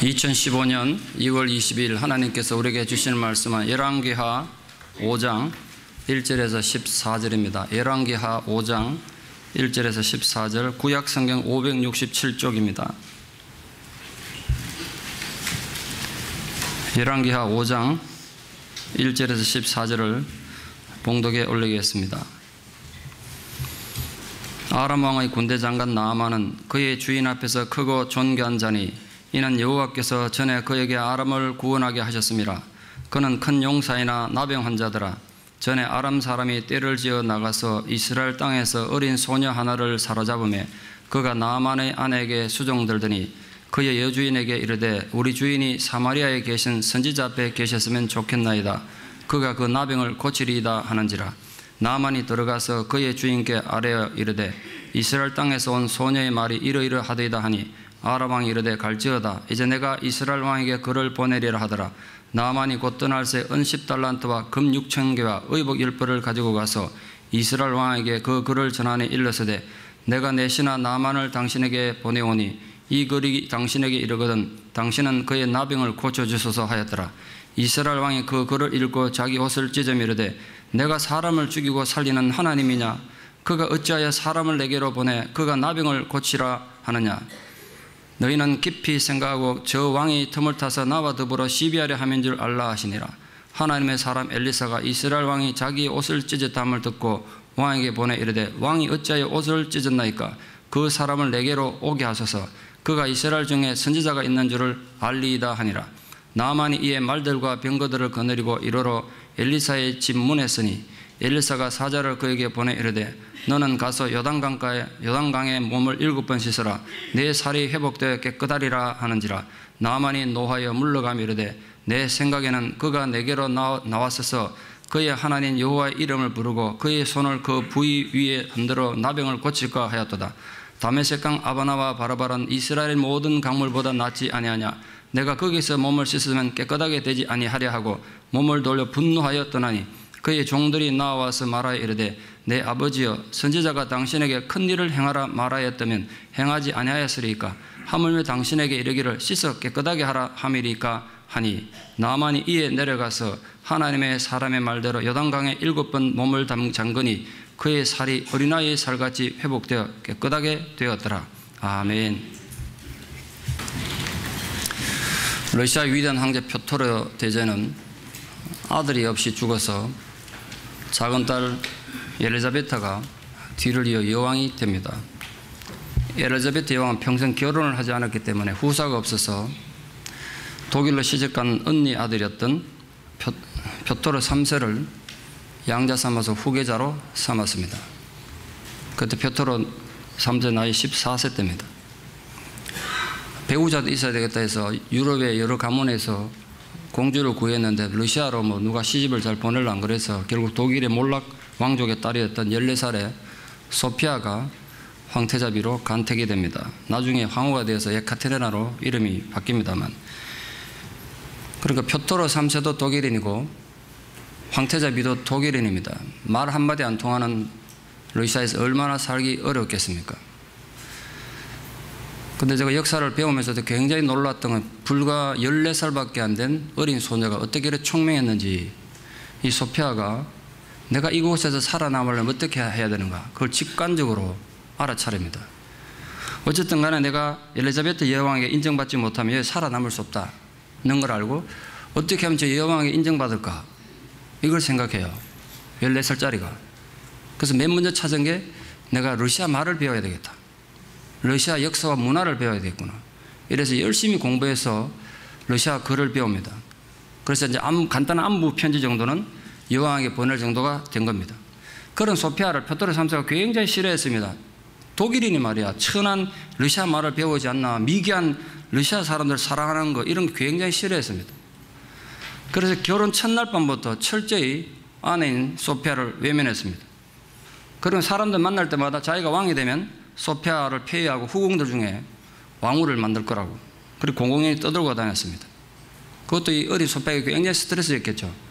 2015년 2월 22일 하나님께서 우리에게 주시는 말씀은 열왕기하 5장 1절에서 14절입니다. 열왕기하 5장 1절에서 14절, 구약성경 567쪽입니다. 열왕기하 5장 1절에서 14절을 봉독에 올리겠습니다. 아람 왕의 군대 장관 나아만은 그의 주인 앞에서 크고 존귀한 자니 이는 여호와께서 전에 그에게 아람을 구원하게 하셨습니다. 그는 큰 용사이나 나병 환자더라. 전에 아람 사람이 떼를 지어 나가서 이스라엘 땅에서 어린 소녀 하나를 사로잡으매 그가 나아만의 아내에게 수종들더니 그의 여주인에게 이르되 우리 주인이 사마리아에 계신 선지자 앞에 계셨으면 좋겠나이다. 그가 그 나병을 고치리이다 하는지라. 나아만이 들어가서 그의 주인께 아뢰어 이르되 이스라엘 땅에서 온 소녀의 말이 이러이러하더이다 하니 아람 왕이 이르되 갈지어다. 이제 내가 이스라엘 왕에게 그를 보내리라 하더라. 나아만이 곧 떠날 새 은 10달란트와 금 6,000개와 의복 10벌을 가지고 가서 이스라엘 왕에게 그 글을 전하니 일러서되 내가 내 신하 나아만을 당신에게 보내오니 이 글이 당신에게 이르거든 당신은 그의 나병을 고쳐주소서 하였더라. 이스라엘 왕이 그 글을 읽고 자기 옷을 찢으며 이르되 내가 사람을 죽이고 살리는 하나님이냐? 그가 어찌하여 사람을 내게로 보내 그가 나병을 고치라 하느냐? 너희는 깊이 생각하고 저 왕이 틈을 타서 나와 더불어 시비하려 함인 줄 알라 하시니라. 하나님의 사람 엘리사가 이스라엘 왕이 자기 옷을 찢었다함을 듣고 왕에게 보내 이르되 왕이 어찌하여 옷을 찢었나이까? 그 사람을 내게로 오게 하소서. 그가 이스라엘 중에 선지자가 있는 줄을 알리이다 하니라. 나아만이 이에 말들과 병거들을 거느리고 이르러 엘리사의 집 문에 서니 엘리사가 사자를 그에게 보내 이르되 너는 가서 요단강에 몸을 7번 씻어라. 내 살이 회복되어 깨끗하리라 하는지라. 나아만이 노하여 물러가며 이르되 내 생각에는 그가 내게로 나왔어서 그의 하나님 여호와의 이름을 부르고 그의 손을 그 부위 위에 흔들어 나병을 고칠까 하였도다. 다메섹강 아바나와 바라바는 이스라엘 모든 강물보다 낫지 아니하냐? 내가 거기서 몸을 씻으면 깨끗하게 되지 아니하려 하고 몸을 돌려 분노하여 떠나니 그의 종들이 나와서 말하여 이르되 내 아버지여 선지자가 당신에게 큰 일을 행하라 말하였다면 행하지 아니하였으리이까? 하물며 당신에게 이르기를 씻어 깨끗하게 하라 함이리이까 하니 나아만이 이에 내려가서 하나님의 사람의 말대로 요단강에 7번 몸을 잠그니 그의 살이 어린아이의 살같이 회복되어 깨끗하게 되었더라. 아멘. 러시아 위대한 황제 표토르 대제는 아들이 없이 죽어서 작은 딸 엘리자베타가 뒤를 이어 여왕이 됩니다. 엘리자베타 여왕은 평생 결혼을 하지 않았기 때문에 후사가 없어서 독일로 시집간 언니 아들이었던 표토르 3세를 양자 삼아서 후계자로 삼았습니다. 그때 표토르 3세 나이 14세 때입니다. 배우자도 있어야 되겠다 해서 유럽의 여러 가문에서 공주를 구했는데 러시아로 누가 시집을 잘 보내려 안 그래서 결국 독일의 몰락 왕족의 딸이었던 14살의 소피아가 황태자비로 간택이 됩니다. 나중에 황후가 되어서 예카테리나로 이름이 바뀝니다만, 그러니까 표토르 3세도 독일인이고 황태자비도 독일인입니다. 말 한마디 안 통하는 러시아에서 얼마나 살기 어렵겠습니까? 근데 제가 역사를 배우면서도 굉장히 놀랐던 건 불과 14살밖에 안 된 어린 소녀가 어떻게 이렇게 총명했는지, 이 소피아가 내가 이곳에서 살아남으려면 어떻게 해야 되는가 그걸 직관적으로 알아차립니다. 어쨌든 간에 내가 엘리자베트 여왕에게 인정받지 못하면 여기 살아남을 수 없다는 걸 알고 어떻게 하면 저 여왕에게 인정받을까 이걸 생각해요. 14살짜리가. 그래서 맨 먼저 찾은 게 내가 러시아 말을 배워야 되겠다. 러시아 역사와 문화를 배워야 되겠구나. 이래서 열심히 공부해서 러시아 글을 배웁니다. 그래서 이제 간단한 안부 편지 정도는 여왕에게 보낼 정도가 된 겁니다. 그런 소피아를 표토르 3세가 굉장히 싫어했습니다. 독일인이 말이야 천한 러시아 말을 배우지 않나, 미개한 러시아 사람들 사랑하는 거 이런 거 굉장히 싫어했습니다. 그래서 결혼 첫날 밤부터 철저히 아내인 소피아를 외면했습니다. 그런 사람들 만날 때마다 자기가 왕이 되면 소피아를 폐위하고 후궁들 중에 왕후를 만들 거라고 그리고 공공연히 떠들고 다녔습니다. 그것도 이 어린 소피아에게 굉장히 스트레스였겠죠.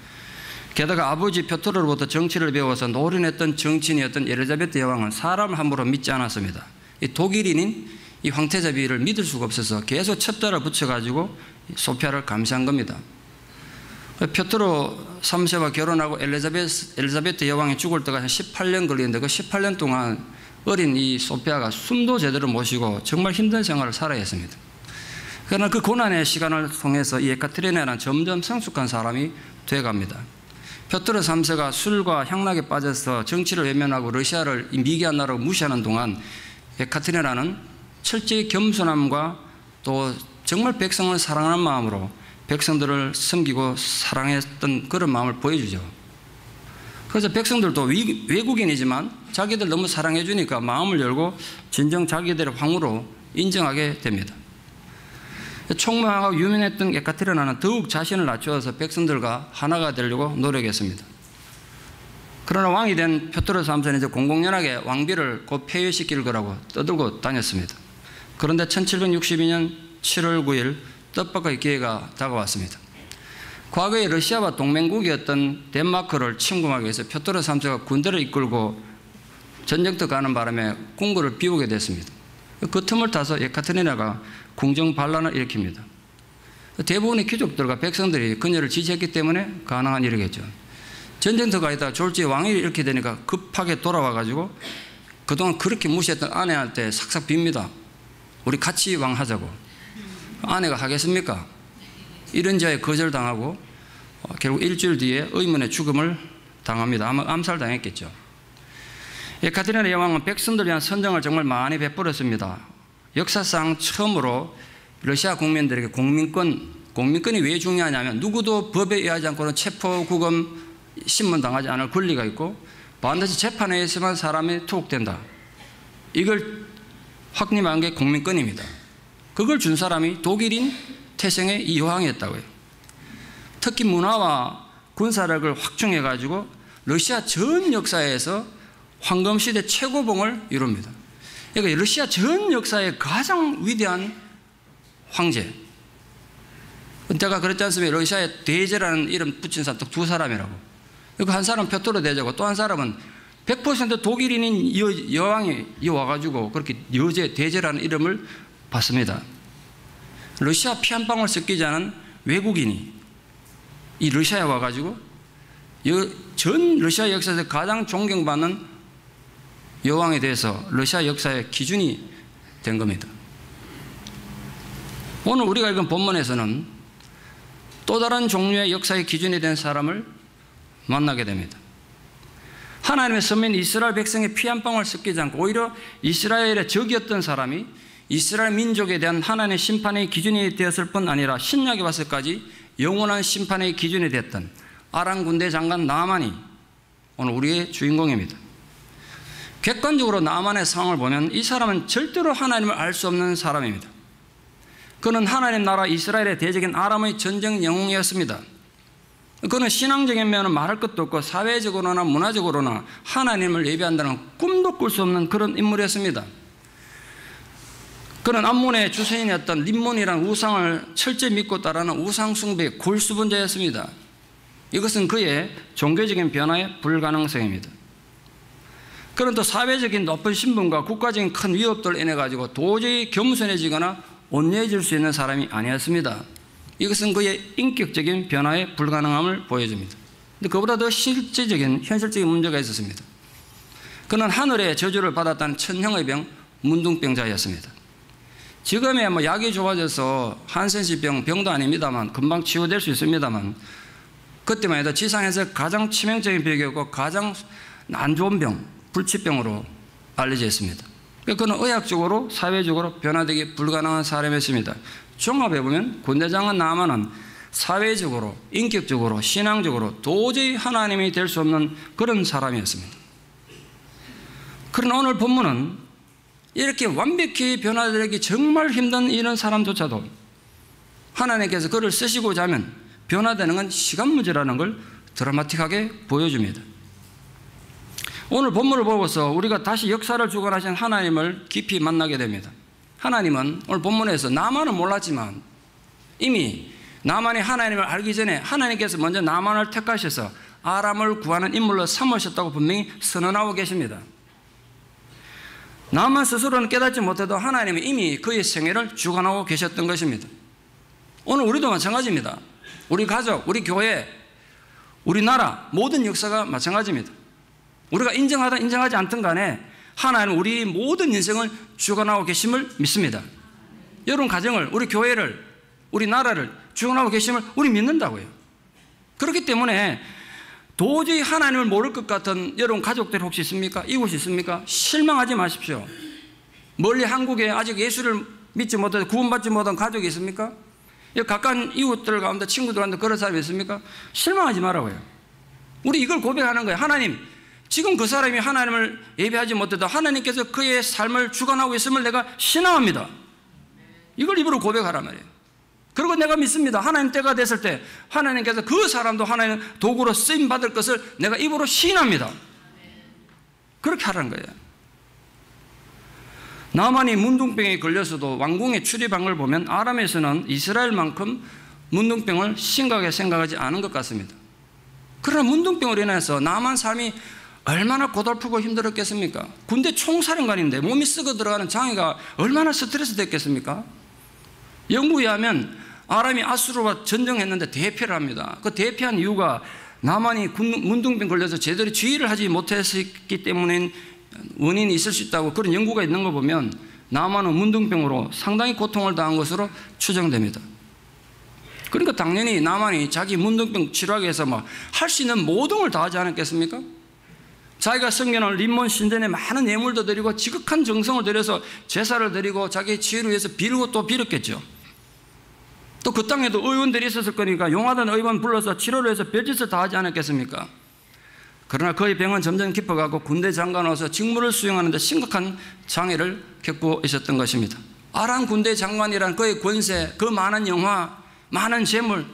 게다가 아버지 표토르로부터 정치를 배워서 노련했던 정치인이었던 엘리자베트 여왕은 사람을 함부로 믿지 않았습니다. 이 독일인인 이 황태자비를 믿을 수가 없어서 계속 첩자를 붙여가지고 소피아를 감시한 겁니다. 페트로 3세와 결혼하고 엘리자베트 여왕이 죽을 때가 한 18년 걸리는데 그 18년 동안 어린 이 소피아가 숨도 제대로 못 쉬고 정말 힘든 생활을 살아야 했습니다. 그러나 그 고난의 시간을 통해서 이 에카테리나는 점점 성숙한 사람이 되어갑니다. 페트로 3세가 술과 향락에 빠져서 정치를 외면하고 러시아를 미개한 나라로 무시하는 동안 에카테리나는 철저히 겸손함과 또 정말 백성을 사랑하는 마음으로 백성들을 섬기고 사랑했던 그런 마음을 보여주죠. 그래서 백성들도 외국인이지만 자기들 너무 사랑해 주니까 마음을 열고 진정 자기들의 황후로 인정하게 됩니다. 총명하고 유명했던 에카테리나는 더욱 자신을 낮추어서 백성들과 하나가 되려고 노력했습니다. 그러나 왕이 된 페트로 3세는 이제 공공연하게 왕비를 곧 폐위시킬 거라고 떠들고 다녔습니다. 그런데 1762년 7월 9일 뜻밖의 기회가 다가왔습니다. 과거에 러시아와 동맹국이었던 덴마크를 침공하기 위해서 페트로 3세가 군대를 이끌고 전쟁터 가는 바람에 궁궐을 비우게 됐습니다. 그 틈을 타서 에카테리나가 궁정 반란을 일으킵니다. 대부분의 귀족들과 백성들이 그녀를 지지했기 때문에 가능한 일이겠죠. 전쟁터가 있다가 졸지에 왕위를 잃게 되니까 급하게 돌아와가지고 그동안 그렇게 무시했던 아내한테 삭삭 빕니다. 우리 같이 왕하자고. 아내가 하겠습니까? 이런 자에 거절당하고 결국 일주일 뒤에 의문의 죽음을 당합니다. 아마 암살당했겠죠. 에카테리나 여왕은 백성들을 위한 선정을 정말 많이 베풀었습니다. 역사상 처음으로 러시아 국민들에게 공민권이 왜 중요하냐면 누구도 법에 의하지 않고는 체포, 구금, 신문 당하지 않을 권리가 있고 반드시 재판에 있어만 사람이 투옥된다. 이걸 확립한 게 공민권입니다. 그걸 준 사람이 독일인 태생의 이 여왕이었다고요. 특히 문화와 군사력을 확충해가지고 러시아 전 역사에서 황금시대 최고봉을 이룹니다. 그러니까 러시아 전 역사의 가장 위대한 황제. 제가 그랬지 않습니까? 러시아에 대제라는 이름 붙인 사람 딱 두 사람이라고. 한 사람은 페트로 대제고 또 한 사람은 100% 독일인인 여왕이 와가지고 그렇게 대제라는 이름을 받습니다. 러시아 피 한 방울 섞이지 않은 외국인이 이 러시아에 와가지고 전 러시아 역사에서 가장 존경받는 여왕에 대해서 러시아 역사의 기준이 된 겁니다. 오늘 우리가 읽은 본문에서는 또 다른 종류의 역사의 기준이 된 사람을 만나게 됩니다. 하나님의 선민 이스라엘 백성의 피 한 방울 섞이지 않고 오히려 이스라엘의 적이었던 사람이 이스라엘 민족에 대한 하나님의 심판의 기준이 되었을 뿐 아니라 신약에 와서까지 영원한 심판의 기준이 됐던 아람 군대 장관 나아만이 오늘 우리의 주인공입니다. 객관적으로 나아만의 상황을 보면 이 사람은 절대로 하나님을 알 수 없는 사람입니다. 그는 하나님 나라 이스라엘의 대적인 아람의 전쟁 영웅이었습니다. 그는 신앙적인 면은 말할 것도 없고 사회적으로나 문화적으로나 하나님을 예배한다는 꿈도 꿀 수 없는 그런 인물이었습니다. 그는 암몬의 주선인이었던 림몬이라는 우상을 철저히 믿고 따르는 우상숭배의 골수분자였습니다. 이것은 그의 종교적인 변화의 불가능성입니다. 그는 또 사회적인 높은 신분과 국가적인 큰 위협들을 인해 가지고 도저히 겸손해지거나 온유해질 수 있는 사람이 아니었습니다. 이것은 그의 인격적인 변화의 불가능함을 보여줍니다. 그런데 그보다 더 실질적인 현실적인 문제가 있었습니다. 그는 하늘의 저주를 받았다는 천형의 병, 문둥병자였습니다. 지금의 약이 좋아져서 한센시병, 병도 아닙니다만 금방 치유될 수 있습니다만 그때만 해도 지상에서 가장 치명적인 병이었고 가장 안 좋은 병, 불치병으로 알려져 있습니다. 그는 의학적으로 사회적으로 변화되기 불가능한 사람이었습니다. 종합해보면 군대장관 나아만은 사회적으로 인격적으로 신앙적으로 도저히 하나님이 될 수 없는 그런 사람이었습니다. 그러나 오늘 본문은 이렇게 완벽히 변화되기 정말 힘든 이런 사람조차도 하나님께서 그를 쓰시고자 하면 변화되는 건 시간 문제라는 걸 드라마틱하게 보여줍니다. 오늘 본문을 보고서 우리가 다시 역사를 주관하신 하나님을 깊이 만나게 됩니다. 하나님은 오늘 본문에서 나만은 몰랐지만 이미 나만이 하나님을 알기 전에 하나님께서 먼저 나만을 택하셔서 아람을 구하는 인물로 삼으셨다고 분명히 선언하고 계십니다. 나만 스스로는 깨닫지 못해도 하나님은 이미 그의 생애를 주관하고 계셨던 것입니다. 오늘 우리도 마찬가지입니다. 우리 가족, 우리 교회, 우리나라 모든 역사가 마찬가지입니다. 우리가 인정하든 인정하지 않든 간에 하나님은 우리 모든 인생을 주관하고 계심을 믿습니다. 여러분 가정을, 우리 교회를, 우리 나라를 주관하고 계심을 우리 믿는다고요. 그렇기 때문에 도저히 하나님을 모를 것 같은 여러분 가족들 혹시 있습니까? 이웃이 있습니까? 실망하지 마십시오. 멀리 한국에 아직 예수를 믿지 못해서 구원받지 못한 가족이 있습니까? 가까운 이웃들 가운데 친구들 가운데 그런 사람이 있습니까? 실망하지 말라고요. 우리 이걸 고백하는 거예요. 하나님, 지금 그 사람이 하나님을 예배하지 못해도 하나님께서 그의 삶을 주관하고 있음을 내가 신앙합니다. 이걸 입으로 고백하란 말이에요. 그리고 내가 믿습니다. 하나님 때가 됐을 때 하나님께서 그 사람도 하나님 도구로 쓰임받을 것을 내가 입으로 시인합니다. 그렇게 하라는 거예요. 나만이 문둥병에 걸려서도 왕궁에 출입한 걸 보면 아람에서는 이스라엘만큼 문둥병을 심각하게 생각하지 않은 것 같습니다. 그러나 문둥병으로 인해서 나만 삶이 얼마나 고달프고 힘들었겠습니까? 군대 총사령관인데 몸이 썩어 들어가는 장애가 얼마나 스트레스 됐겠습니까? 연구에 하면 아람이 아수르와 전쟁했는데 대패를 합니다. 그 대패한 이유가 나만이 문둥병 걸려서 제대로 주의를 하지 못했기 때문에 원인이 있을 수 있다고 그런 연구가 있는 거 보면 나만은 문둥병으로 상당히 고통을 당한 것으로 추정됩니다. 그러니까 당연히 나만이 자기 문둥병 치료하기 위해서 할 수 있는 모든 걸 다하지 않았겠습니까? 자기가 섬겨놓은 림몬 신전에 많은 예물도 드리고 지극한 정성을 들여서 제사를 드리고 자기의 치유를 위해서 빌고 또 빌었겠죠. 또 그 땅에도 의원들이 있었을 거니까 용하던 의원 불러서 치료를 해서 별짓을 다 하지 않았겠습니까? 그러나 그의 병은 점점 깊어가고 군대 장관 와서 직무를 수행하는 데 심각한 장애를 겪고 있었던 것입니다. 아람 군대 장관이란 그의 권세, 그 많은 영화, 많은 재물,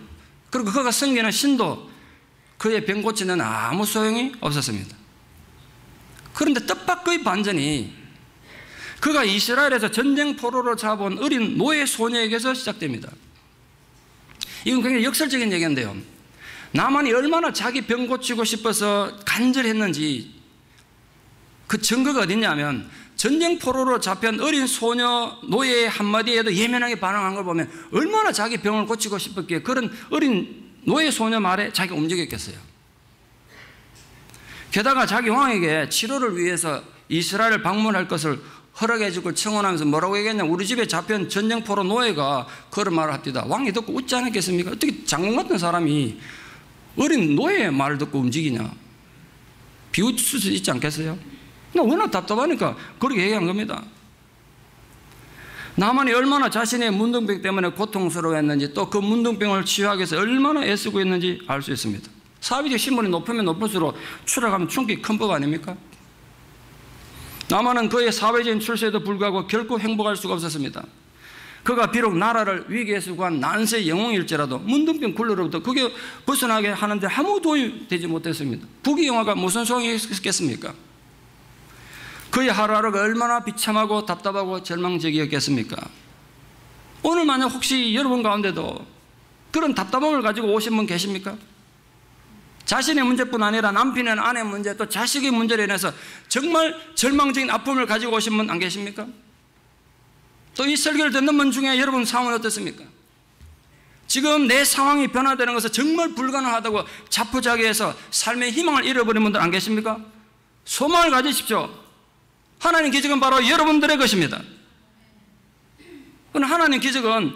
그리고 그가 섬기는 신도, 그의 병 고치는 아무 소용이 없었습니다. 그런데 뜻밖의 반전이 그가 이스라엘에서 전쟁 포로로 잡아온 어린 노예 소녀에게서 시작됩니다. 이건 굉장히 역설적인 얘기인데요. 나만이 얼마나 자기 병 고치고 싶어서 간절했는지 그 증거가 어딨냐면 전쟁 포로로 잡힌 어린 소녀 노예의 한마디에도 예민하게 반응한 걸 보면 얼마나 자기 병을 고치고 싶었기에 그런 어린 노예 소녀 말에 자기가 움직였겠어요. 게다가 자기 왕에게 치료를 위해서 이스라엘을 방문할 것을 허락해 주고 청원하면서 뭐라고 얘기했냐, 우리 집에 잡힌 전쟁포로 노예가 그런 말을 합디다. 왕이 듣고 웃지 않았겠습니까? 어떻게 장군 같은 사람이 어린 노예의 말을 듣고 움직이냐, 비웃을 수 있지 않겠어요? 워낙 답답하니까 그렇게 얘기한 겁니다. 나만이 얼마나 자신의 문둥병 때문에 고통스러워했는지 또 그 문둥병을 치유하기 위해서 얼마나 애쓰고 있는지 알 수 있습니다. 사회적 신분이 높으면 높을수록 추락하면 충격이 큰 법 아닙니까? 나만은 그의 사회적인 출세에도 불구하고 결코 행복할 수가 없었습니다. 그가 비록 나라를 위기에서 구한 난세 영웅일지라도 문둥병 굴레로부터 그게 벗어나게 하는데 아무 도움이 되지 못했습니다. 부귀영화가 무슨 소용이 있겠습니까? 그의 하루하루가 얼마나 비참하고 답답하고 절망적이었겠습니까? 오늘 만약 혹시 여러분 가운데도 그런 답답함을 가지고 오신 분 계십니까? 자신의 문제뿐 아니라 남편이나 아내 문제 또 자식의 문제로 인해서 정말 절망적인 아픔을 가지고 오신 분 안 계십니까? 또 이 설교를 듣는 분 중에 여러분 상황은 어떻습니까? 지금 내 상황이 변화되는 것은 정말 불가능하다고 자포자기해서 삶의 희망을 잃어버린 분들 안 계십니까? 소망을 가지십시오. 하나님 기적은 바로 여러분들의 것입니다. 그러나 하나님 기적은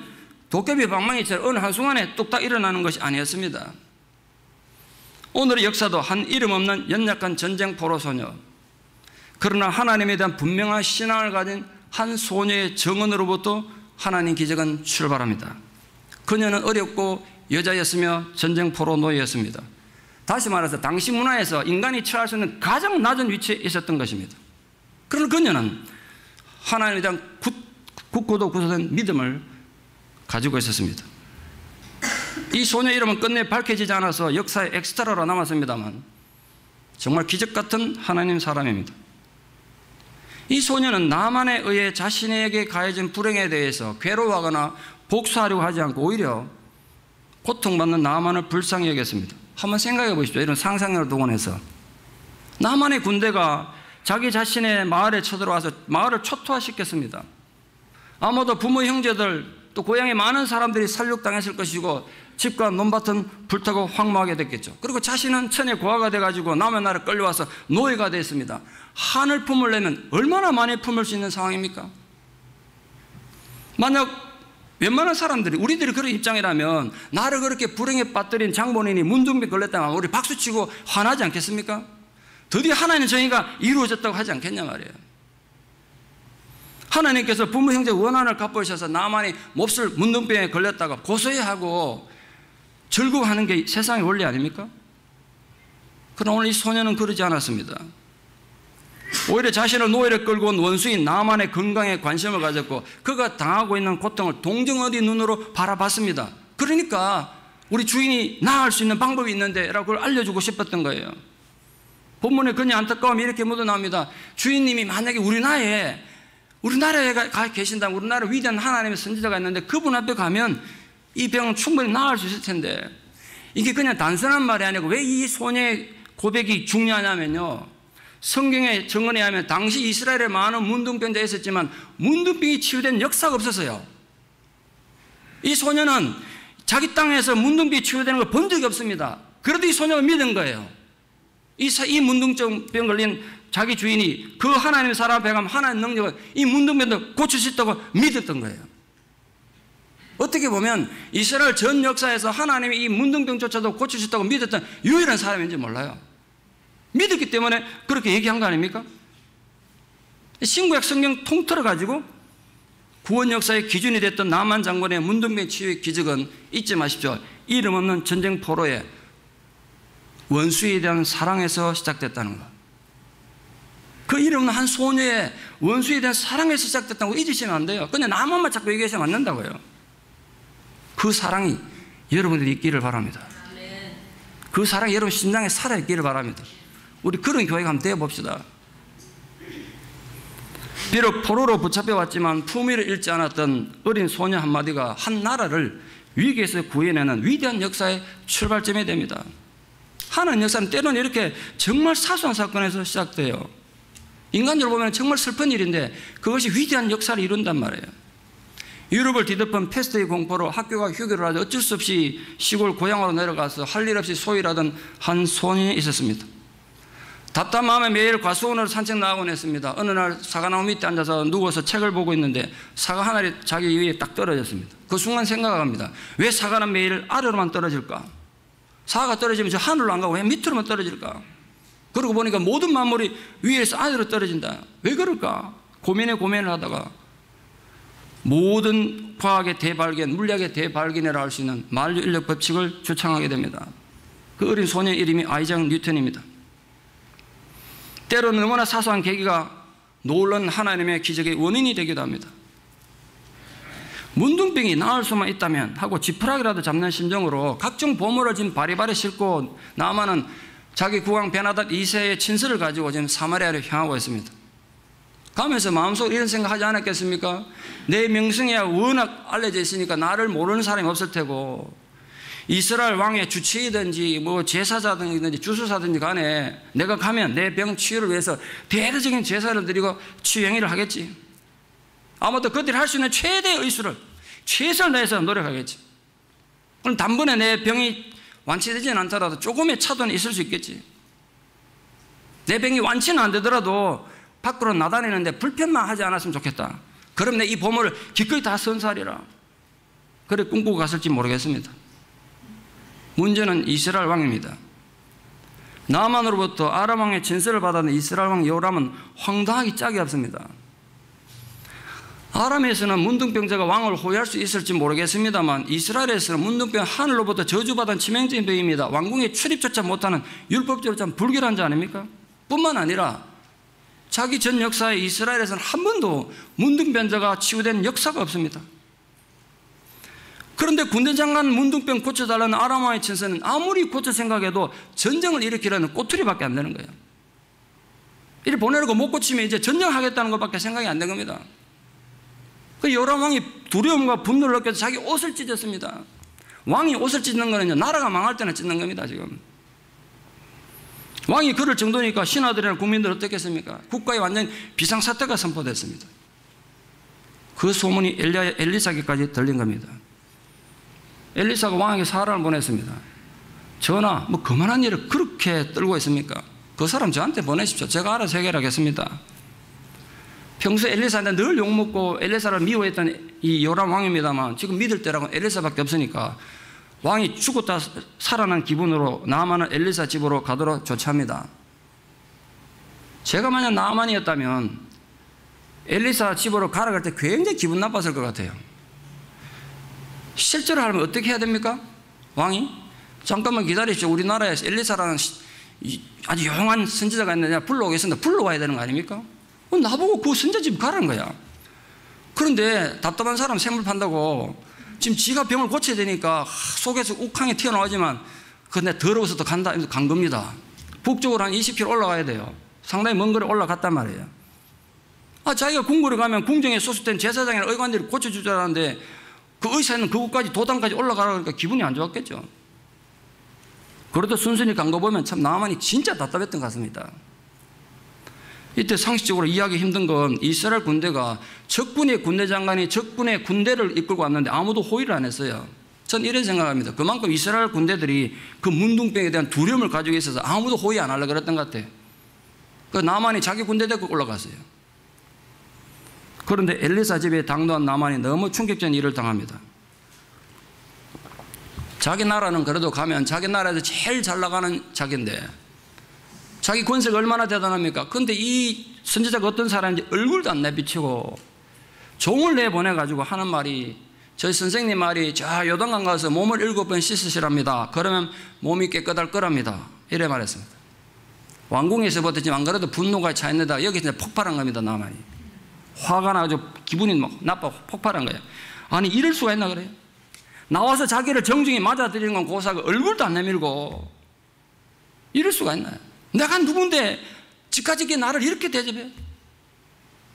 도깨비 방망이처럼 어느 한순간에 뚝딱 일어나는 것이 아니었습니다. 오늘의 역사도 한 이름 없는 연약한 전쟁 포로 소녀, 그러나 하나님에 대한 분명한 신앙을 가진 한 소녀의 정언으로부터 하나님 기적은 출발합니다. 그녀는 어렵고 여자였으며 전쟁 포로 노예였습니다. 다시 말해서 당시 문화에서 인간이 처할 수 있는 가장 낮은 위치에 있었던 것입니다. 그러나 그녀는 하나님에 대한 굳고도 굳어진 믿음을 가지고 있었습니다. 이 소녀 이름은 끝내 밝혀지지 않아서 역사의 엑스트라로 남았습니다만 정말 기적 같은 하나님 사람입니다. 이 소녀는 나만에 의해 자신에게 가해진 불행에 대해서 괴로워하거나 복수하려고 하지 않고 오히려 고통받는 나만을 불쌍히 여겼습니다. 한번 생각해 보십시오. 이런 상상력을 동원해서 나만의 군대가 자기 자신의 마을에 쳐들어와서 마을을 초토화시켰습니다. 아마도 부모, 형제들, 또 고향에 많은 사람들이 살육당했을 것이고 집과 논밭은 불타고 황무하게 됐겠죠. 그리고 자신은 천의 고아가 돼가지고 남의 나라에 끌려와서 노예가 됐습니다. 한을 품으려면 얼마나 많이 품을 수 있는 상황입니까? 만약 웬만한 사람들이, 우리들이 그런 입장이라면 나를 그렇게 불행에 빠뜨린 장본인이 문둥병 걸렸다면 우리 박수치고 화나지 않겠습니까? 드디어 하나님의 정의가 이루어졌다고 하지 않겠냐 말이에요. 하나님께서 부모 형제 원한을 갚으셔서 나만이 몹쓸 문둥병에 걸렸다가 고소해하고 즐거워하는 게 세상의 원리 아닙니까? 그러나 오늘 이 소년은 그러지 않았습니다. 오히려 자신을 노예를 끌고 온 원수인 나만의 건강에 관심을 가졌고 그가 당하고 있는 고통을 동정 어린 눈으로 바라봤습니다. 그러니까 우리 주인이 나을 수 있는 방법이 있는데 라고 그걸 알려주고 싶었던 거예요. 본문에 그녀의 안타까움이 이렇게 묻어나옵니다. 주인님이 만약에 우리 나라에 가 계신다면 우리나라에 위대한 하나님의 선지자가 있는데 그분 앞에 가면 이 병은 충분히 나을 수 있을 텐데, 이게 그냥 단순한 말이 아니고 왜 이 소녀의 고백이 중요하냐면요, 성경의 증언에 하면 당시 이스라엘에 많은 문둥병자가 있었지만 문둥병이 치유된 역사가 없었어요. 이 소녀는 자기 땅에서 문둥병이 치유되는 걸 본 적이 없습니다. 그래도 이 소녀가 믿은 거예요. 이 문둥병 걸린 자기 주인이 그 하나님의 사람 앞에 가면 하나님의 능력을 이 문둥병도 고칠 수 있다고 믿었던 거예요. 어떻게 보면 이스라엘 전 역사에서 하나님이 이 문둥병조차도 고칠 수 있다고 믿었던 유일한 사람인지 몰라요. 믿었기 때문에 그렇게 얘기한 거 아닙니까? 신구약 성경 통틀어 가지고 구원 역사의 기준이 됐던 나만 장군의 문둥병 치유의 기적은 잊지 마십시오. 이름 없는 전쟁 포로에 원수에 대한 사랑에서 시작됐다는 것. 그 이름 없는 한 소녀의 원수에 대한 사랑에서 시작됐다는 거 잊으시면 안 돼요. 그냥 나만만 자꾸 얘기하시면 안 된다고요. 그 사랑이 여러분들이 있기를 바랍니다. 그 사랑이 여러분 심장에 살아있기를 바랍니다. 우리 그런 교회가 한번 되어봅시다. 비록 포로로 붙잡혀왔지만 품위를 잃지 않았던 어린 소녀 한마디가 한 나라를 위기에서 구해내는 위대한 역사의 출발점이 됩니다. 하나님 역사는 때로는 이렇게 정말 사소한 사건에서 시작돼요. 인간적으로 보면 정말 슬픈 일인데 그것이 위대한 역사를 이룬단 말이에요. 유럽을 뒤덮은 패스트의 공포로 학교가 휴교를 하자 어쩔 수 없이 시골 고향으로 내려가서 할 일 없이 소일하던 한 소년이 있었습니다. 답답한 마음에 매일 과수원으로 산책 나가곤 했습니다. 어느 날 사과나무 밑에 앉아서 누워서 책을 보고 있는데 사과 한 알이 자기 위에 딱 떨어졌습니다. 그 순간 생각합니다. 왜 사과는 매일 아래로만 떨어질까? 사과가 떨어지면 저 하늘로 안 가고 왜 밑으로만 떨어질까? 그러고 보니까 모든 만물이 위에서 아래로 떨어진다. 왜 그럴까? 고민을 하다가 모든 과학의 대발견, 물리학의 대발견이라 할 수 있는 만유인력 법칙을 주창하게 됩니다. 그 어린 소녀의 이름이 아이작 뉴턴입니다. 때로는 너무나 사소한 계기가 놀라운 하나님의 기적의 원인이 되기도 합니다. 문둥병이 나을 수만 있다면 하고 지푸라기라도 잡는 심정으로 각종 보물을 지금 바리바리 싣고 나아만은 자기 국왕 베나닷 2세의 친서를 가지고 지금 사마리아로 향하고 있습니다. 가면서 마음속으로 이런 생각 하지 않았겠습니까? 내 명성이 워낙 알려져 있으니까 나를 모르는 사람이 없을 테고 이스라엘 왕의 주치의든지 뭐 제사자든지 주수사든지 간에 내가 가면 내 병 치유를 위해서 대대적인 제사를 드리고 치유 행위를 하겠지. 아마도 그들이 할 수 있는 최대의 의수를 최선을 다해서 노력하겠지. 그럼 단번에 내 병이 완치되지는 않더라도 조금의 차도는 있을 수 있겠지. 내 병이 완치는 안 되더라도 밖으로 나다니는데 불편만 하지 않았으면 좋겠다. 그럼 내 이 보물을 기꺼이 다 선사하리라. 그래 꿈꾸고 갔을지 모르겠습니다. 문제는 이스라엘 왕입니다. 나만으로부터 아람 왕의 진서를 받았는 이스라엘 왕 요람은 황당하기 짝이 없습니다. 아람에서는 문둥병자가 왕을 호위할 수 있을지 모르겠습니다만 이스라엘에서는 문둥병 하늘로부터 저주받은 치명적인 병입니다. 왕궁에 출입조차 못하는 율법적으로 참 불결한 자 아닙니까? 뿐만 아니라 자기 전 역사에 이스라엘에서는 한 번도 문둥병자가 치유된 역사가 없습니다. 그런데 군대 장관 문둥병 고쳐달라는 아람 왕의 친서는 아무리 고쳐 생각해도 전쟁을 일으키려는 꼬투리밖에 안 되는 거예요. 이를 보내려고 못 고치면 이제 전쟁하겠다는 것밖에 생각이 안 된 겁니다. 그 요람 왕이 두려움과 분노를 느껴서 자기 옷을 찢었습니다. 왕이 옷을 찢는 거는 나라가 망할 때나 찢는 겁니다. 지금 왕이 그럴 정도니까 신하들이나 국민들 어떻겠습니까? 국가에 완전 비상사태가 선포됐습니다. 그 소문이 엘리사에게까지 들린 겁니다. 엘리사가 왕에게 사람을 보냈습니다. 전하, 뭐 그만한 일을 그렇게 떨고 있습니까? 그 사람 저한테 보내십시오. 제가 알아서 해결하겠습니다. 평소에 엘리사한테 늘 욕먹고 엘리사를 미워했던 이 요람 왕입니다만 지금 믿을 때라고는 엘리사밖에 없으니까 왕이 죽었다 살아난 기분으로 나아만은 엘리사 집으로 가도록 조치합니다. 제가 만약 나아만이었다면 엘리사 집으로 가라 갈 때 굉장히 기분 나빴을 것 같아요. 실제로 하려면 어떻게 해야 됩니까? 왕이? 잠깐만 기다리십시오. 우리나라에서 엘리사라는 아주 영한 선지자가 있느냐 불러오겠습니다. 불러와야 되는 거 아닙니까? 나보고 그 선지자 집 가라는 거야. 그런데 답답한 사람 샘물 판다고 지금 지가 병을 고쳐야 되니까 속에서 욱하게 튀어나오지만 근데 더러워서 또 간 겁니다. 북쪽으로 한 20km 올라가야 돼요. 상당히 먼 거리 올라갔단 말이에요. 자기가 궁궐에 가면 궁정에 소속된 제사장이나 의관들이 고쳐줄 줄 알았는데 그 의사는 그곳까지 도당까지 올라가라 그러니까 기분이 안 좋았겠죠. 그래도 순순히 간 거 보면 참 나아만이 진짜 답답했던 것 같습니다. 이때 상식적으로 이해하기 힘든 건 이스라엘 군대가 적군의 군대 장관이 적군의 군대를 이끌고 왔는데 아무도 호의를 안 했어요. 전 이런 생각합니다. 그만큼 이스라엘 군대들이 그 문둥병에 대한 두려움을 가지고 있어서 아무도 호의 안 하려고 그랬던 것 같아요. 그 나만이 자기 군대 데리고 올라갔어요. 그런데 엘리사 집에 당도한 나만이 너무 충격적인 일을 당합니다. 자기 나라는 그래도 가면 자기 나라에서 제일 잘 나가는 자기인데 자기 권세가 얼마나 대단합니까? 그런데 이 선지자가 어떤 사람인지 얼굴도 안 내비치고 종을 내보내가지고 하는 말이 저희 선생님 말이 저 요단강 가서 몸을 7번 씻으시랍니다. 그러면 몸이 깨끗할 거랍니다. 이래 말했습니다. 왕궁에서부터 지금 안 그래도 분노가 차 있는데 여기서 폭발한 겁니다. 나만이. 화가 나가지고 기분이 막 나빠 폭발한 거예요. 아니 이럴 수가 있나 그래요? 나와서 자기를 정중히 맞아들이는 건 고사가 얼굴도 안 내밀고 이럴 수가 있나요? 내가 누군데 지까지게 나를 이렇게 대접해?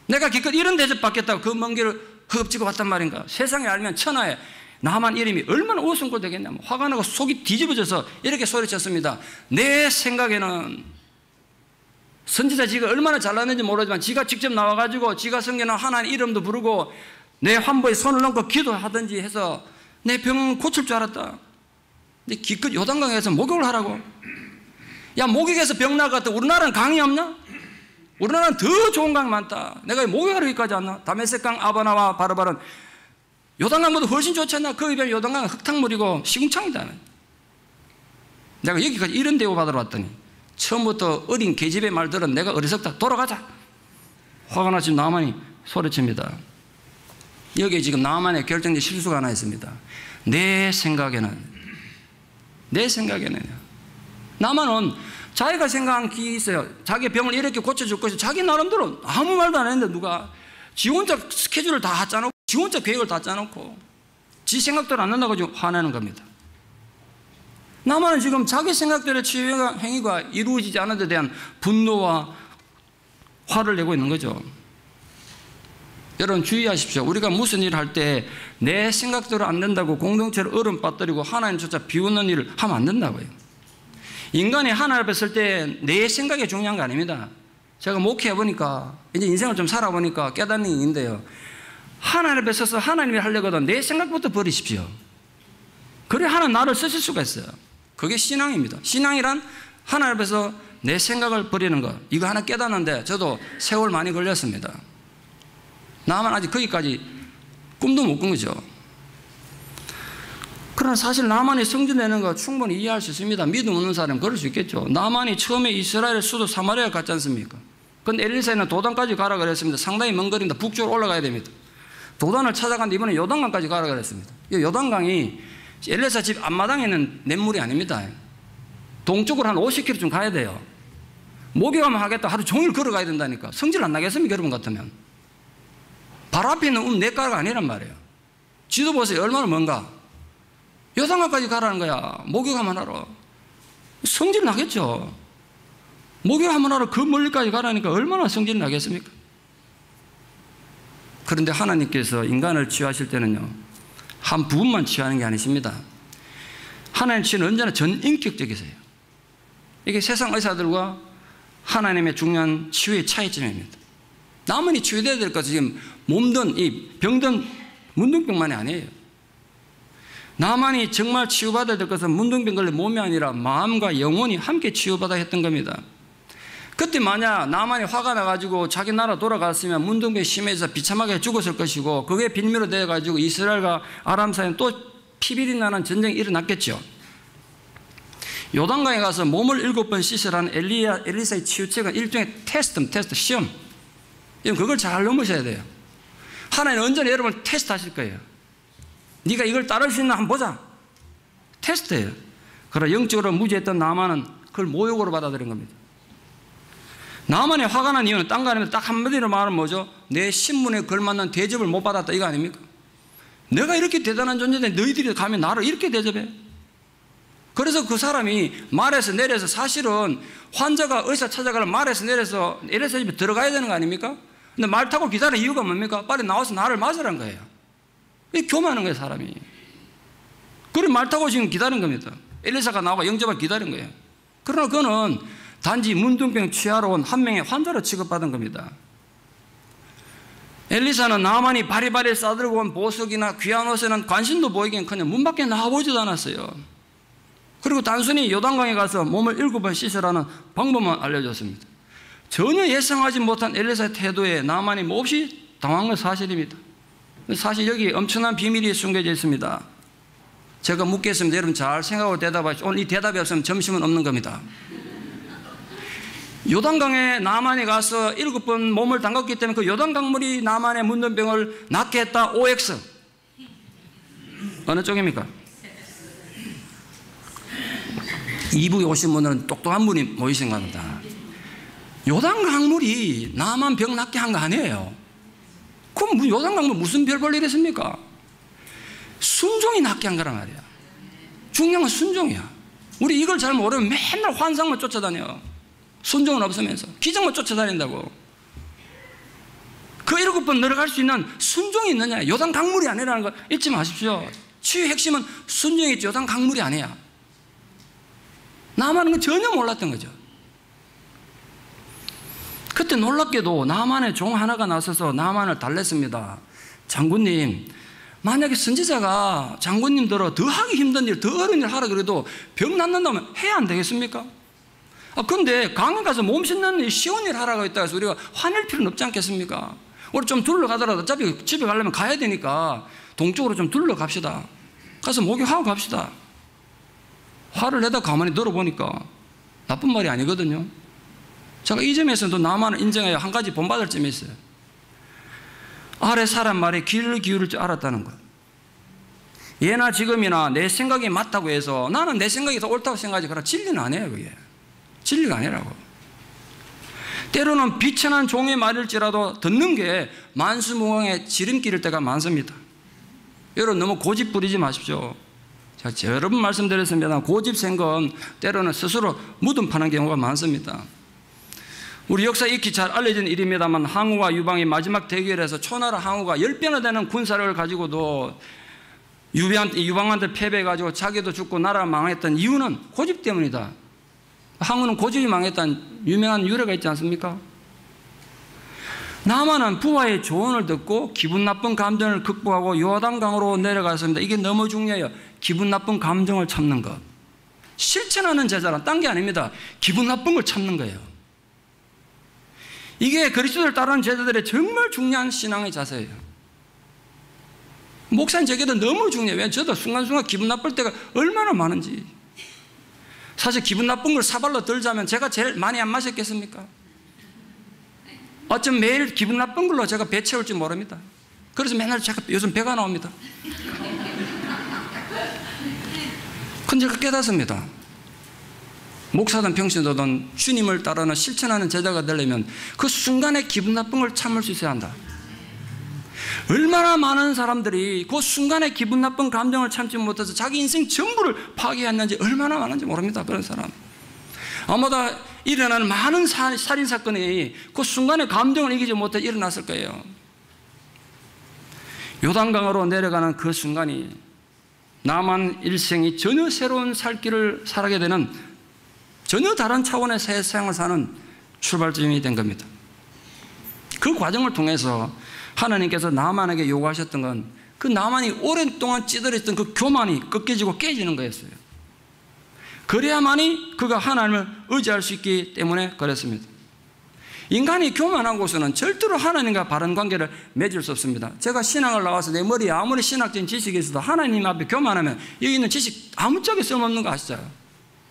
내가 기껏 이런 대접 받겠다고 그 먼 길을 흡지고 왔단 말인가? 세상에 알면 천하에 나만 이름이 얼마나 오순골 되겠냐면 화가 나고 속이 뒤집어져서 이렇게 소리쳤습니다. 내 생각에는 선지자 지가 얼마나 잘났는지 모르지만 지가 직접 나와가지고 지가 섬기는 하나님 이름도 부르고 내 환부에 손을 얹고 기도하든지 해서 내 병 고칠 줄 알았다. 근데 기껏 요단강에서 목욕을 하라고. 야, 목욕에서 병 나갔다. 우리나라는 강이 없나? 우리나라는 더 좋은 강이 많다. 내가 목욕하러 여기까지 왔나? 다메섹강, 아바나와 바르바른 요단강보다 훨씬 좋지 않나? 거기 비하면 요단강은 흙탕물이고 시궁창이다. 내가 여기까지 이런 대우 받으러 왔더니 처음부터 어린 계집의 말들은 내가 어리석다. 돌아가자. 화가 나서 나만이 소리칩니다. 여기에 지금 나만의 결정적 실수가 하나 있습니다. 내 생각에는 나만은 자기가 생각한 게 있어요. 자기 병을 이렇게 고쳐줄 것이 자기 나름대로 아무 말도 안 했는데 누가 지 혼자 스케줄을 다 짜놓고 지 혼자 계획을 다 짜놓고 지 생각대로 안 난다고 지금 화내는 겁니다. 나만은 지금 자기 생각대로 행위가 이루어지지 않은 데 대한 분노와 화를 내고 있는 거죠. 여러분 주의하십시오. 우리가 무슨 일을 할 때 내 생각대로 안 된다고 공동체를 얼음 빠뜨리고 하나님조차 비웃는 일을 하면 안 된다고요. 인간이 하나님 앞에 설 때 내 생각이 중요한 거 아닙니다. 제가 목회해보니까 이제 인생을 좀 살아보니까 깨닫는 게 있는데요. 하나님 앞에 서서 하나님이 하려거든 내 생각부터 버리십시오. 그래 하나님 나를 쓰실 수가 있어요. 그게 신앙입니다. 신앙이란 하나님 앞에서 내 생각을 버리는 것. 이거 하나 깨닫는데 저도 세월 많이 걸렸습니다. 나만 아직 거기까지 꿈도 못 꾼 거죠. 그러나 사실 나만이 성전되는 거 충분히 이해할 수 있습니다. 믿음 없는 사람은 그럴 수 있겠죠. 나만이 처음에 이스라엘의 수도 사마리아 갔지 않습니까? 그런데 엘리사는 도단까지 가라 그랬습니다. 상당히 먼 거리인데 북쪽으로 올라가야 됩니다. 도단을 찾아갔는데 이번에 요단강까지 가라 그랬습니다. 이 요단강이 엘리사 집 앞마당에 있는 냇물이 아닙니다. 동쪽으로 한 50km 좀 가야 돼요. 목욕하면 하겠다. 하루 종일 걸어가야 된다니까. 성질 안 나겠습니까? 여러분 같으면. 발 앞에 있는 내 가가 아니란 말이에요. 지도 보세요. 얼마나 먼가. 요단강까지 가라는 거야. 목욕하면 하러. 성질 나겠죠. 목욕하면 하러 그 멀리까지 가라니까 얼마나 성질 나겠습니까? 그런데 하나님께서 인간을 취하실 때는요, 한 부분만 취하는 게 아니십니다. 하나님 취는 언제나 전인격적이세요. 이게 세상 의사들과 하나님의 중요한 치유의 차이점입니다. 나만이 치유되어야 될 것은 지금 몸든 이 병든 문둥병만이 아니에요. 나만이 정말 치유받아야 될 것은 문둥병 걸린 몸이 아니라 마음과 영혼이 함께 치유받아야 했던 겁니다. 그때 만약 나만이 화가 나가지고 자기 나라 돌아갔으면 문둥병이 심해서 비참하게 죽었을 것이고, 그게 빌미로 되어가지고 이스라엘과 아람 사이에 또 피비린 나는 전쟁이 일어났겠죠. 요단강에 가서 몸을 7번 씻으라는 엘리사의 치유책은 일종의 테스트, 시험. 그걸 잘 넘으셔야 돼요. 하나님은 언제나 여러분을 테스트하실 거예요. 네가 이걸 따를 수 있나 한번 보자. 테스트예요. 그러나 영적으로 무지했던 나만은 그걸 모욕으로 받아들인 겁니다. 나만의 화가 난 이유는 딴 거 아닙니다. 딱 한마디로 말하면 뭐죠? 내 신분에 걸맞는 대접을 못 받았다, 이거 아닙니까? 내가 이렇게 대단한 존재인데 너희들이 가면 나를 이렇게 대접해? 그래서 그 사람이 말에서 내려서, 사실은 환자가 의사 찾아가려면 말에서 내려서 엘리사 집에 들어가야 되는 거 아닙니까? 근데 말 타고 기다리는 이유가 뭡니까? 빨리 나와서 나를 맞으라는 거예요. 이게 교만한 거예요, 사람이. 그래 말 타고 지금 기다린 겁니다. 엘리사가 나오고 영접을 기다린 거예요. 그러나 그는 단지 문둥병 치하러 온 한 명의 환자로 취급받은 겁니다. 엘리사는 나만이 바리바리 싸들고 온 보석이나 귀한 옷에는 관심도 보이긴커녕 문 밖에 나와보지도 않았어요. 그리고 단순히 요단강에 가서 몸을 7번 씻으라는 방법만 알려줬습니다. 전혀 예상하지 못한 엘리사의 태도에 나만이 몹시 당황한 건 사실입니다. 사실 여기 엄청난 비밀이 숨겨져 있습니다. 제가 묻겠습니다. 여러분 잘 생각하고 대답하시죠. 오늘 이 대답이 없으면 점심은 없는 겁니다. 요단강에 나만이 가서 7번 몸을 담갔기 때문에 그 요단강물이 나만의 문둥병을 낫게 했다. OX. 어느 쪽입니까? 이북에 오신 분들은 똑똑한 분이 모이신 겁니다. 요단강물이 나만 병 낫게 한 거 아니에요. 그럼 요단강물 무슨 별 볼 일 있습니까? 순종이 낫게 한 거란 말이야. 중요한 건 순종이야. 우리 이걸 잘 모르면 맨날 환상만 쫓아다녀. 순종은 없으면서 기적만 쫓아다닌다고. 그 7번 내려갈 수 있는 순종이 있느냐? 요단강물이 아니라는 거 잊지 마십시오. 치유의 핵심은 순종이지 요단강물이 아니야. 나만은 건 전혀 몰랐던 거죠. 그때 놀랍게도 나만의 종 하나가 나서서 나만을 달랬습니다. 장군님, 만약에 선지자가 장군님들어 더 하기 힘든 일, 더 어려운 일 하라 그래도 병 낫는다면 해야 안 되겠습니까? 그런데 강에 가서 몸 씻는 일, 쉬운 일 하라고 했다 해서 우리가 화낼 필요는 없지 않겠습니까? 우리 좀 둘러가더라도 어차피 집에 가려면 가야 되니까 동쪽으로 좀 둘러갑시다. 가서 목욕하고 갑시다. 화를 내다 가만히 들어보니까 나쁜 말이 아니거든요. 제가 이 점에서도 나만을 인정해야 한 가지 본받을 점이 있어요. 아래 사람 말에 귀를 기울일 줄 알았다는 것. 예나 지금이나 내 생각이 맞다고 해서 나는 내 생각이 더 옳다고 생각하지, 그러나 진리는 아니에요. 그게 진리가 아니라고. 때로는 비천한 종의 말일지라도 듣는 게 만수무강의 지름길일 때가 많습니다. 여러분 너무 고집 부리지 마십시오. 제가 여러 번 말씀드렸습니다. 고집센 건 때로는 스스로 무덤 파는 경우가 많습니다. 우리 역사에 익히 잘 알려진 일입니다만, 항우와 유방이 마지막 대결에서 초나라 항우가 10배나 되는 군사력을 가지고도 유방한테 패배해가지고 자기도 죽고 나라가 망했던 이유는 고집 때문이다. 항우는 고집이 망했다는 유명한 유래가 있지 않습니까? 나만은 부하의 조언을 듣고 기분 나쁜 감정을 극복하고 요단강으로 내려갔습니다. 이게 너무 중요해요. 기분 나쁜 감정을 참는 것. 실천하는 제자란 딴 게 아닙니다. 기분 나쁜 걸 참는 거예요. 이게 그리스도를 따르는 제자들의 정말 중요한 신앙의 자세예요. 목사님 제게도 너무 중요해요. 왜냐하면 저도 순간순간 기분 나쁠 때가 얼마나 많은지. 사실 기분 나쁜 걸 사발로 들자면 제가 제일 많이 안 마셨겠습니까? 어쩜 매일 기분 나쁜 걸로 제가 배 채울지 모릅니다. 그래서 맨날 제가 요즘 배가 나옵니다. 근데 제가 깨닫습니다. 목사든 평신도든 주님을 따르는 실천하는 제자가 되려면 그 순간에 기분 나쁜 걸 참을 수 있어야 한다. 얼마나 많은 사람들이 그 순간에 기분 나쁜 감정을 참지 못해서 자기 인생 전부를 파괴했는지 얼마나 많은지 모릅니다. 그런 사람. 아마도 일어나는 많은 살인사건이 그 순간에 감정을 이기지 못해 일어났을 거예요. 요단강으로 내려가는 그 순간이 나만 일생이 전혀 새로운 살 길을 살게 되는 전혀 다른 차원의 새 세상을 사는 출발점이 된 겁니다. 그 과정을 통해서 하나님께서 나만에게 요구하셨던 건 그 나만이 오랫동안 찌들었던 그 교만이 꺾여지고 깨지는 거였어요. 그래야만이 그가 하나님을 의지할 수 있기 때문에 그랬습니다. 인간이 교만하고서는 절대로 하나님과 바른 관계를 맺을 수 없습니다. 제가 신앙을 나와서 내 머리에 아무리 신학적인 지식이 있어도 하나님 앞에 교만하면 여기 있는 지식 아무짝에 쓸모없는 거 아시죠?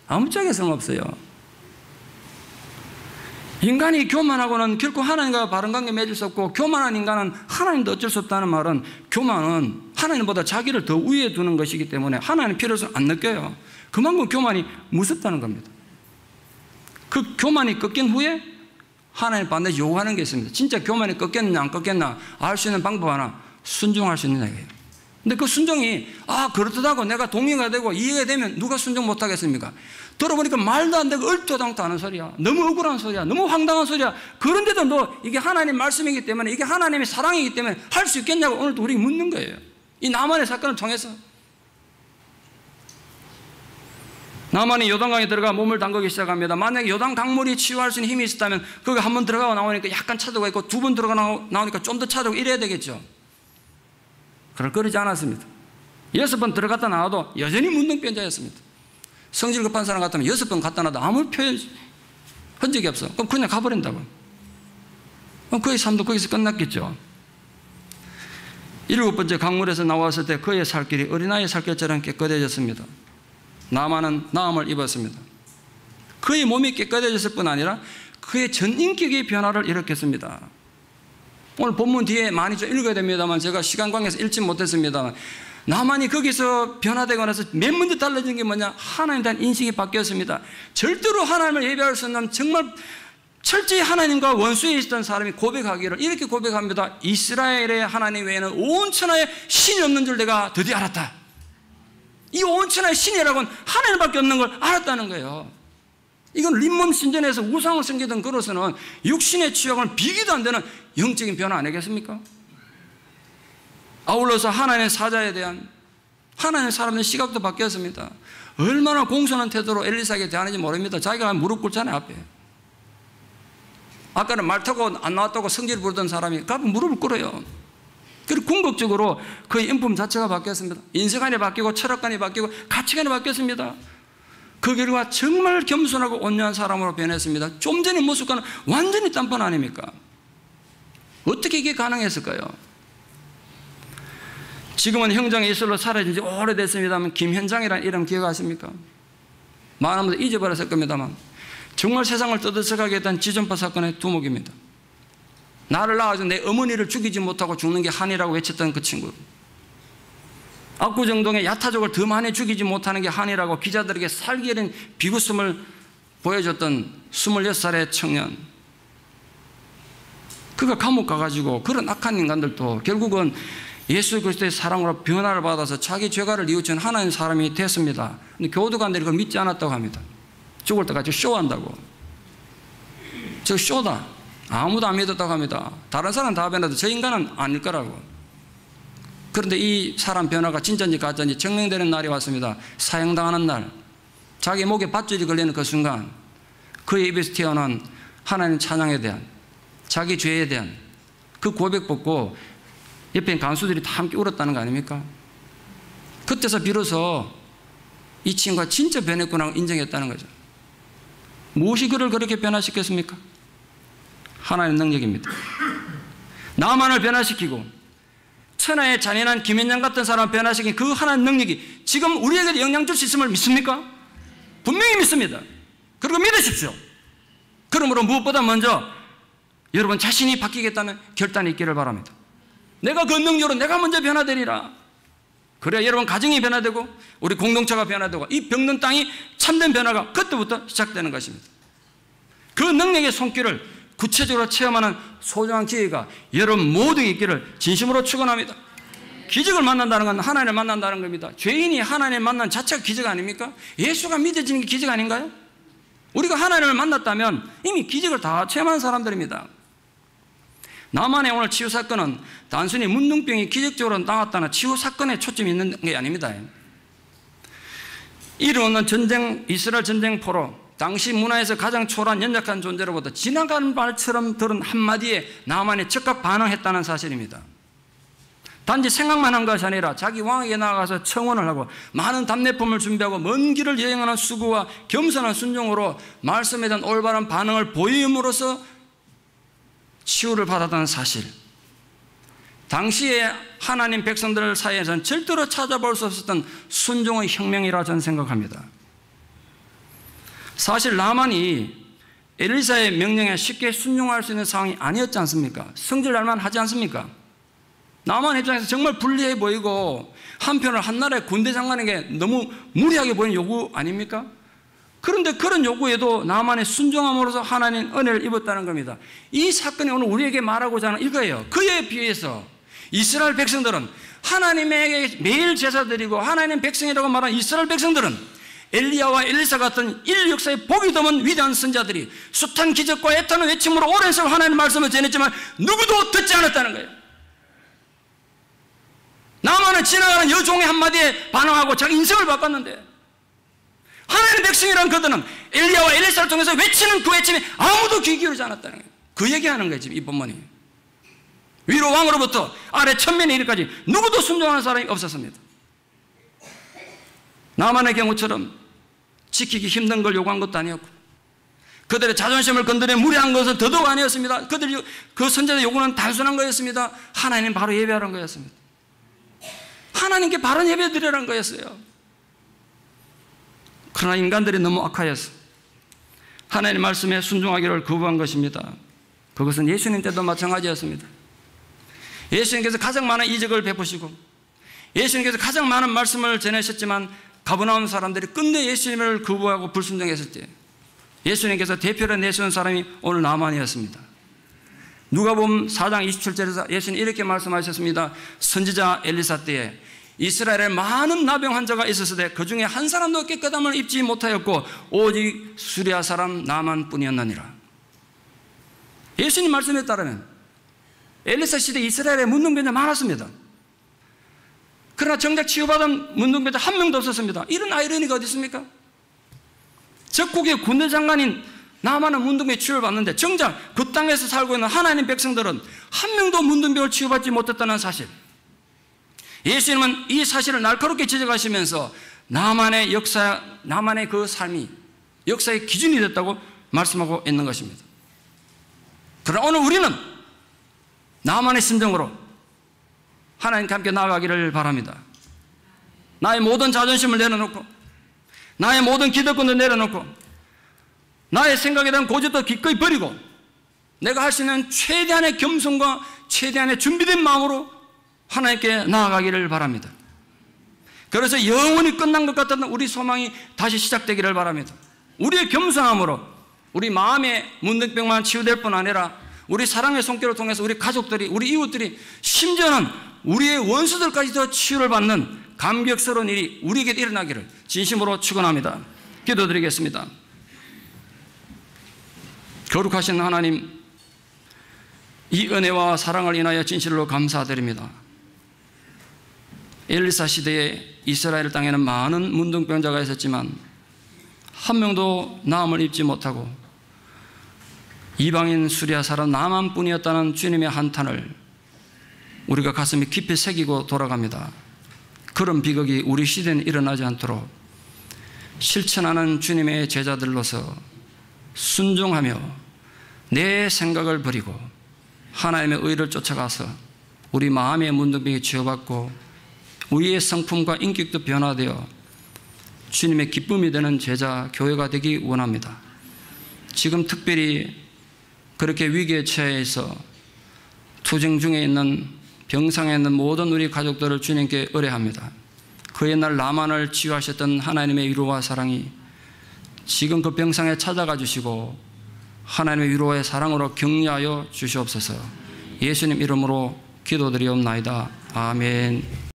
아무짝에 쓸모없어요. 인간이 교만하고는 결코 하나님과 바른 관계 맺을 수 없고, 교만한 인간은 하나님도 어쩔 수 없다는 말은, 교만은 하나님보다 자기를 더 위에 두는 것이기 때문에 하나님 필요성을 안 느껴요. 그만큼 교만이 무섭다는 겁니다. 그 교만이 꺾인 후에 하나님 반드시 요구하는 게 있습니다. 진짜 교만이 꺾였느냐 안 꺾였나 알 수 있는 방법 하나, 순종할 수 있느냐 이거예요. 근데 그 순종이 그렇다고 내가 동의가 되고 이해가 되면 누가 순종 못 하겠습니까? 들어보니까 말도 안 되고 얼토당토 하는 소리야. 너무 억울한 소리야. 너무 황당한 소리야. 그런데도 너 이게 하나님 말씀이기 때문에, 이게 하나님의 사랑이기 때문에 할 수 있겠냐고 오늘도 우리가 묻는 거예요. 이 나만의 사건을 통해서. 나만이 요단강에 들어가 몸을 담그기 시작합니다. 만약에 요단 강물이 치유할 수 있는 힘이 있었다면 거기 한 번 들어가고 나오니까 약간 차도가 있고, 두 번 들어가 나오니까 좀 더 차도가 이래야 되겠죠. 그러지 않았습니다. 6번 들어갔다 나와도 여전히 문둥병자였습니다. 성질 급한 사람 같으면 6번 갔다 나도 아무 표현 흔적이 없어. 그럼 그냥 가버린다고. 그럼 그의 삶도 거기서 끝났겠죠. 7번째 강물에서 나왔을 때 그의 살길이 어린아이의 살길처럼 깨끗해졌습니다. 나만은 나음을 입었습니다. 그의 몸이 깨끗해졌을 뿐 아니라 그의 전 인격의 변화를 일으켰습니다. 오늘 본문 뒤에 많이 좀 읽어야 됩니다만 제가 시간 관계에서 읽지 못했습니다만, 나만이 거기서 변화되고 나서 맨 먼저 달라진 게 뭐냐? 하나님에 대한 인식이 바뀌었습니다. 절대로 하나님을 예배할 수 없는, 정말 철저히 하나님과 원수에 있었던 사람이 고백하기를 이렇게 고백합니다. 이스라엘의 하나님 외에는 온 천하에 신이 없는 줄 내가 드디어 알았다. 이 온 천하의 신이라고는 하나님밖에 없는 걸 알았다는 거예요. 이건 림몬 신전에서 우상을 섬기던 그로서는 육신의 취약은 비교도 안 되는 영적인 변화 아니겠습니까? 아울러서 하나님의 사자에 대한, 하나님의 사람의 시각도 바뀌었습니다. 얼마나 공손한 태도로 엘리사에게 대하는지 모릅니다. 자기가 무릎 꿇잖아요, 앞에. 아까는 말 타고 안 나왔다고 성질 부르던 사람이 그 앞에 무릎을 꿇어요. 그리고 궁극적으로 그의 인품 자체가 바뀌었습니다. 인생관이 바뀌고 철학관이 바뀌고 가치관이 바뀌었습니다. 그 결과 정말 겸손하고 온유한 사람으로 변했습니다. 좀 전의 모습과는 완전히 딴판 아닙니까? 어떻게 이게 가능했을까요? 지금은 형장의 이슬로 사라진 지 오래됐습니다만, 김현장이라는 이름 기억하십니까? 많은 분들 잊어버렸을 겁니다만, 정말 세상을 떠들썩하게 했던 지존파 사건의 두목입니다. 나를 낳아서 내 어머니를 죽이지 못하고 죽는 게 한이라고 외쳤던 그 친구. 압구정동의 야타족을 더 많이 죽이지 못하는 게 한이라고 기자들에게 살기 어린 비구숨을 보여줬던 26살의 청년. 그가 감옥 가가지고 그런 악한 인간들도 결국은 예수 그리스도의 사랑으로 변화를 받아서 자기 죄가를 뉘우친 하나님 사람이 됐습니다. 근데 교도관들이 그걸 믿지 않았다고 합니다. 죽을 때까지 쇼한다고. 저 쇼다. 아무도 안 믿었다고 합니다. 다른 사람 다 변해도 저 인간은 아닐 거라고. 그런데 이 사람 변화가 진짜인지 가짜인지 증명되는 날이 왔습니다. 사형당하는 날, 자기 목에 밧줄이 걸리는 그 순간, 그의 입에서 튀어나온 하나님 찬양에 대한, 자기 죄에 대한 그 고백 듣고 옆에 있는 간수들이 다 함께 울었다는 거 아닙니까? 그때서 비로소 이 친구가 진짜 변했구나 하고 인정했다는 거죠. 무엇이 그를 그렇게 변화시켰습니까? 하나님의 능력입니다. 나만을 변화시키고 천하의 잔인한 김현장 같은 사람을 변화시킨 그 하나님의 능력이 지금 우리에게 영향 줄 수 있음을 믿습니까? 분명히 믿습니다. 그리고 믿으십시오. 그러므로 무엇보다 먼저 여러분 자신이 바뀌겠다는 결단이 있기를 바랍니다. 내가 그 능력으로 내가 먼저 변화되리라. 그래야 여러분 가정이 변화되고 우리 공동체가 변화되고 이 병든 땅이 참된 변화가 그때부터 시작되는 것입니다. 그 능력의 손길을 구체적으로 체험하는 소중한 기회가 여러분 모두에게 있기를 진심으로 축원합니다. 기적을 만난다는 건 하나님을 만난다는 겁니다. 죄인이 하나님을 만난 자체가 기적 아닙니까? 예수가 믿어지는 게 기적 아닌가요? 우리가 하나님을 만났다면 이미 기적을 다 체험한 사람들입니다. 나만의 오늘 치유 사건은 단순히 문둥병이 기적적으로 나왔다는 치유 사건에 초점이 있는 게 아닙니다. 이를 얻는 전쟁, 이스라엘 전쟁 포로 당시 문화에서 가장 초라한 연약한 존재로부터 지나가는 말처럼 들은 한마디에 나만이 즉각 반응했다는 사실입니다. 단지 생각만 한 것이 아니라 자기 왕에게 나아가서 청원을 하고 많은 답례품을 준비하고 먼 길을 여행하는 수고와 겸손한 순종으로 말씀에 대한 올바른 반응을 보임으로써 치유를 받았다는 사실. 당시에 하나님 백성들 사이에서는 절대로 찾아볼 수 없었던 순종의 혁명이라 저는 생각합니다. 사실 나만이 엘리사의 명령에 쉽게 순종할 수 있는 상황이 아니었지 않습니까? 성질날만 하지 않습니까? 나만 입장에서 정말 불리해 보이고 한편으로 한나라의 군대 장관에게 너무 무리하게 보이는 요구 아닙니까? 그런데 그런 요구에도 나만의 순종함으로써 하나님 은혜를 입었다는 겁니다. 이 사건이 오늘 우리에게 말하고자 하는 이거예요. 그에 비해서 이스라엘 백성들은 하나님에게 매일 제사 드리고 하나님 백성이라고 말하는 이스라엘 백성들은 엘리야와 엘리사 같은 인류 역사에 복이 드문 위대한 선자들이 숱한 기적과 애타는 외침으로 오랜 세월 하나님의 말씀을 전했지만 누구도 듣지 않았다는 거예요. 나만은 지나가는 여종의 한마디에 반응하고 자기 인생을 바꿨는데 하나님의 백성이라는 그들은 엘리야와 엘리사를 통해서 외치는 그 외침에 아무도 귀 기울이지 않았다는 거예요. 그 얘기하는 거예요. 지금 이 본문이. 위로 왕으로부터 아래 천면에 이르기까지 누구도 순종하는 사람이 없었습니다. 나만의 경우처럼 지키기 힘든 걸 요구한 것도 아니었고 그들의 자존심을 건드려 무리한 것은 더더욱 아니었습니다. 그들이 그 선자의 요구는 단순한 거였습니다. 하나님 바로 예배하는 거였습니다. 하나님께 바른 예배 드리라는 거였어요. 그러나 인간들이 너무 악하여서 하나님 말씀에 순종하기를 거부한 것입니다. 그것은 예수님 때도 마찬가지였습니다. 예수님께서 가장 많은 이적을 베푸시고 예수님께서 가장 많은 말씀을 전하셨지만 가버나움 사람들이 끝내 예수님을 거부하고 불순종했을 때 예수님께서 대표로 내세운 사람이 오늘 나만이었습니다. 누가복음 4장 27절에서 예수님 이렇게 말씀하셨습니다. 선지자 엘리사 때에 이스라엘에 많은 나병 환자가 있었으되 그 중에 한 사람도 깨끗함을 입지 못하였고 오직 수리아 사람 나만뿐이었느니라. 예수님 말씀에 따르면 엘리사 시대 이스라엘에 문둥병자 많았습니다. 그러나 정작 치유받은 문둥병자 한 명도 없었습니다. 이런 아이러니가 어디 있습니까? 적국의 군대 장관인 나만은 문둥병에 치유를 받는데 정작 그 땅에서 살고 있는 하나님 백성들은 한 명도 문둥병을 치유받지 못했다는 사실. 예수님은 이 사실을 날카롭게 지적하시면서 나만의 역사, 나만의 그 삶이 역사의 기준이 됐다고 말씀하고 있는 것입니다. 그러나 오늘 우리는 나만의 심정으로 하나님과 함께 나아가기를 바랍니다. 나의 모든 자존심을 내려놓고 나의 모든 기득권도 내려놓고 나의 생각에 대한 고집도 기꺼이 버리고 내가 할 수 있는 최대한의 겸손과 최대한의 준비된 마음으로 하나님께 나아가기를 바랍니다. 그래서 영원히 끝난 것 같던 우리 소망이 다시 시작되기를 바랍니다. 우리의 겸손함으로 우리 마음의 문둥병만 치유될 뿐 아니라 우리 사랑의 손길을 통해서 우리 가족들이, 우리 이웃들이, 심지어는 우리의 원수들까지도 치유를 받는 감격스러운 일이 우리에게 일어나기를 진심으로 축원합니다. 기도드리겠습니다. 거룩하신 하나님, 이 은혜와 사랑을 인하여 진실로 감사드립니다. 엘리사 시대에 이스라엘 땅에는 많은 문둥병자가 있었지만 한 명도 나음을 입지 못하고 이방인 수리아 사람 나만뿐이었다는 주님의 한탄을 우리가 가슴에 깊이 새기고 돌아갑니다. 그런 비극이 우리 시대는 일어나지 않도록 실천하는 주님의 제자들로서 순종하며 내 생각을 버리고 하나님의 의를 쫓아가서 우리 마음의 문둥병이 치유받고 우리의 성품과 인격도 변화되어 주님의 기쁨이 되는 제자 교회가 되기 원합니다. 지금 특별히 그렇게 위기에 처해 있어 투쟁 중에 있는 병상에 있는 모든 우리 가족들을 주님께 의뢰합니다. 그 옛날 나만을 치유하셨던 하나님의 위로와 사랑이 지금 그 병상에 찾아가 주시고 하나님의 위로의 사랑으로 격려하여 주시옵소서. 예수님 이름으로 기도드리옵나이다. 아멘.